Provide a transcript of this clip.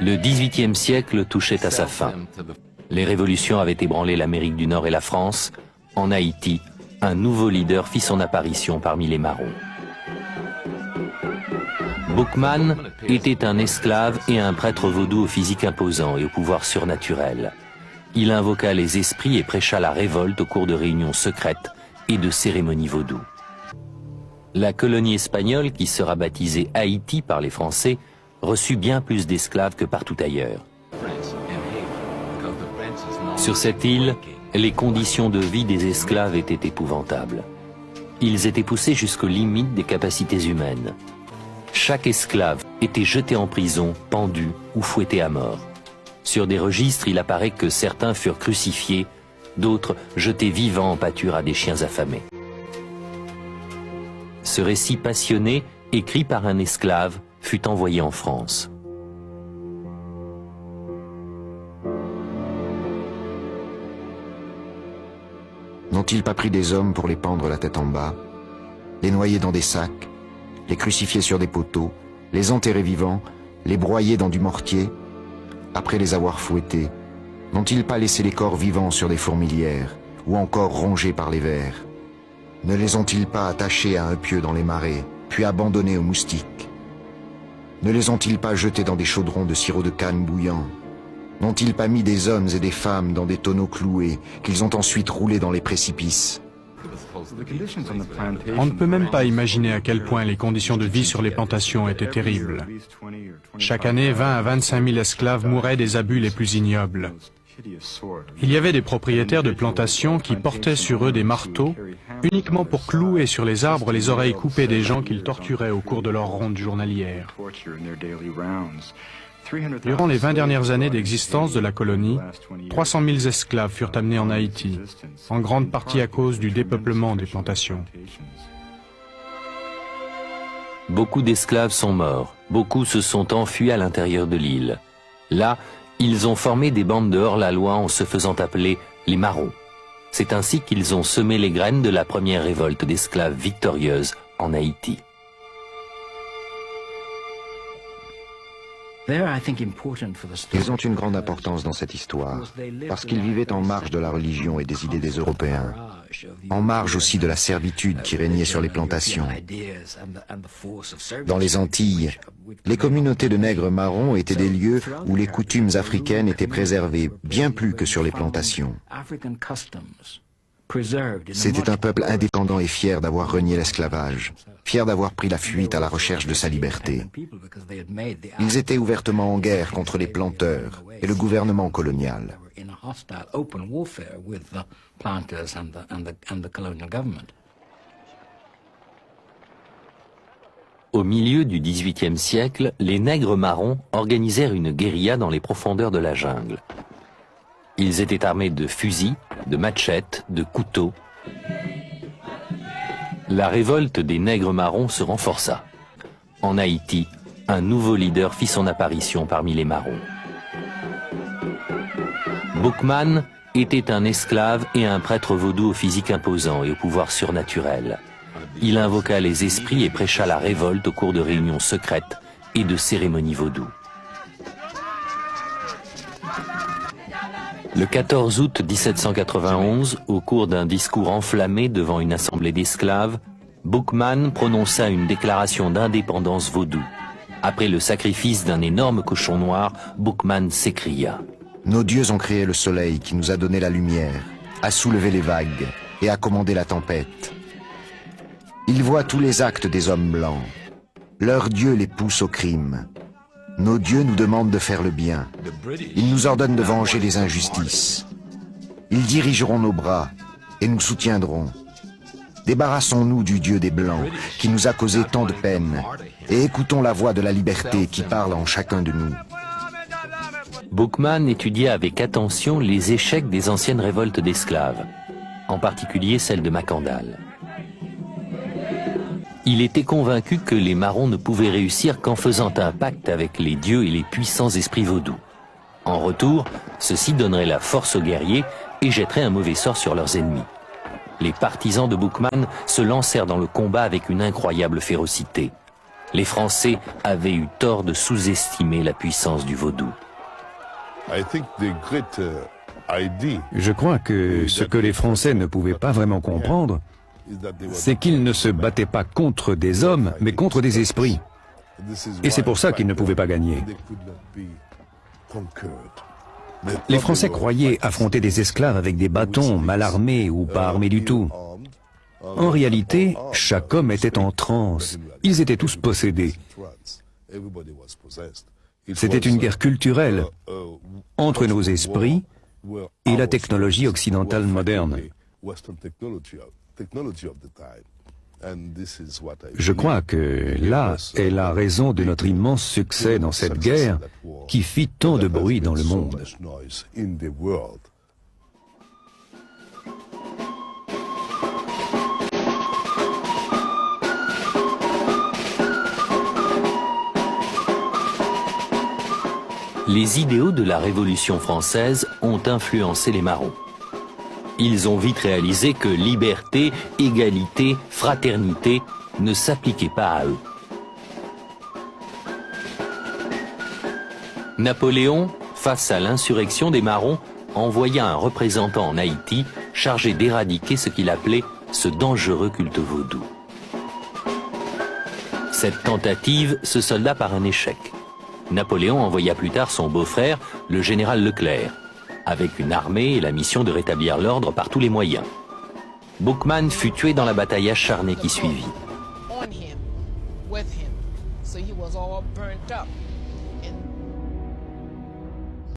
Le XVIIIe siècle touchait à sa fin. Les révolutions avaient ébranlé l'Amérique du Nord et la France. En Haïti, un nouveau leader fit son apparition parmi les marrons. Boukman était un esclave et un prêtre vaudou au physique imposant et au pouvoir surnaturel. Il invoqua les esprits et prêcha la révolte au cours de réunions secrètes et de cérémonies vaudou. La colonie espagnole, qui sera baptisée Haïti par les Français, reçut bien plus d'esclaves que partout ailleurs. Sur cette île, les conditions de vie des esclaves étaient épouvantables. Ils étaient poussés jusqu'aux limites des capacités humaines. Chaque esclave était jeté en prison, pendu ou fouetté à mort. Sur des registres, il apparaît que certains furent crucifiés, d'autres jetés vivants en pâture à des chiens affamés. Ce récit passionné, écrit par un esclave, fut envoyé en France. N'ont-ils pas pris des hommes pour les pendre la tête en bas, les noyer dans des sacs, les crucifier sur des poteaux, les enterrer vivants, les broyer dans du mortier? Après les avoir fouettés, n'ont-ils pas laissé les corps vivants sur des fourmilières, ou encore rongés par les vers? Ne les ont-ils pas attachés à un pieu dans les marais, puis abandonnés aux moustiques? Ne les ont-ils pas jetés dans des chaudrons de sirop de canne bouillant? N'ont-ils pas mis des hommes et des femmes dans des tonneaux cloués, qu'ils ont ensuite roulés dans les précipices? On ne peut même pas imaginer à quel point les conditions de vie sur les plantations étaient terribles. Chaque année, 20 à 25 000 esclaves mouraient des abus les plus ignobles. Il y avait des propriétaires de plantations qui portaient sur eux des marteaux uniquement pour clouer sur les arbres les oreilles coupées des gens qu'ils torturaient au cours de leur ronde journalière. Durant les 20 dernières années d'existence de la colonie, 300 000 esclaves furent amenés en Haïti, en grande partie à cause du dépeuplement des plantations. Beaucoup d'esclaves sont morts, beaucoup se sont enfuis à l'intérieur de l'île. Là, ils ont formé des bandes de hors-la-loi en se faisant appeler les marrons. C'est ainsi qu'ils ont semé les graines de la première révolte d'esclaves victorieuse en Haïti. Ils ont une grande importance dans cette histoire, parce qu'ils vivaient en marge de la religion et des idées des Européens, en marge aussi de la servitude qui régnait sur les plantations. Dans les Antilles, les communautés de nègres marrons étaient des lieux où les coutumes africaines étaient préservées, bien plus que sur les plantations. C'était un peuple indépendant et fier d'avoir renié l'esclavage, fier d'avoir pris la fuite à la recherche de sa liberté. Ils étaient ouvertement en guerre contre les planteurs et le gouvernement colonial. Au milieu du XVIIIe siècle, les nègres marrons organisèrent une guérilla dans les profondeurs de la jungle. Ils étaient armés de fusils, de machettes, de couteaux. La révolte des nègres marrons se renforça. En Haïti, un nouveau leader fit son apparition parmi les marrons. Boukman était un esclave et un prêtre vaudou au physique imposant et au pouvoir surnaturel. Il invoqua les esprits et prêcha la révolte au cours de réunions secrètes et de cérémonies vaudou. Le 14 août 1791, au cours d'un discours enflammé devant une assemblée d'esclaves, Boukman prononça une déclaration d'indépendance vaudou. Après le sacrifice d'un énorme cochon noir, Boukman s'écria: « Nos dieux ont créé le soleil qui nous a donné la lumière, a soulevé les vagues et a commandé la tempête. Ils voient tous les actes des hommes blancs. Leurs dieux les poussent au crime. Nos dieux nous demandent de faire le bien. Ils nous ordonnent de venger les injustices. Ils dirigeront nos bras et nous soutiendront. Débarrassons-nous du Dieu des Blancs qui nous a causé tant de peine et écoutons la voix de la liberté qui parle en chacun de nous. » Boukman étudia avec attention les échecs des anciennes révoltes d'esclaves, en particulier celle de Macandal. Il était convaincu que les marrons ne pouvaient réussir qu'en faisant un pacte avec les dieux et les puissants esprits vaudous. En retour, ceux-ci donneraient la force aux guerriers et jetteraient un mauvais sort sur leurs ennemis. Les partisans de Boukman se lancèrent dans le combat avec une incroyable férocité. Les Français avaient eu tort de sous-estimer la puissance du vaudou. Je crois que ce que les Français ne pouvaient pas vraiment comprendre, c'est qu'ils ne se battaient pas contre des hommes, mais contre des esprits. Et c'est pour ça qu'ils ne pouvaient pas gagner. Les Français croyaient affronter des esclaves avec des bâtons, mal armés ou pas armés du tout. En réalité, chaque homme était en transe. Ils étaient tous possédés. C'était une guerre culturelle entre nos esprits et la technologie occidentale moderne. Je crois que là est la raison de notre immense succès dans cette guerre qui fit tant de bruit dans le monde. Les idéaux de la Révolution française ont influencé les marrons. Ils ont vite réalisé que liberté, égalité, fraternité ne s'appliquaient pas à eux. Napoléon, face à l'insurrection des marrons, envoya un représentant en Haïti chargé d'éradiquer ce qu'il appelait ce dangereux culte vaudou. Cette tentative se solda par un échec. Napoléon envoya plus tard son beau-frère, le général Leclerc, avec une armée et la mission de rétablir l'ordre par tous les moyens. Boukman fut tué dans la bataille acharnée qui suivit.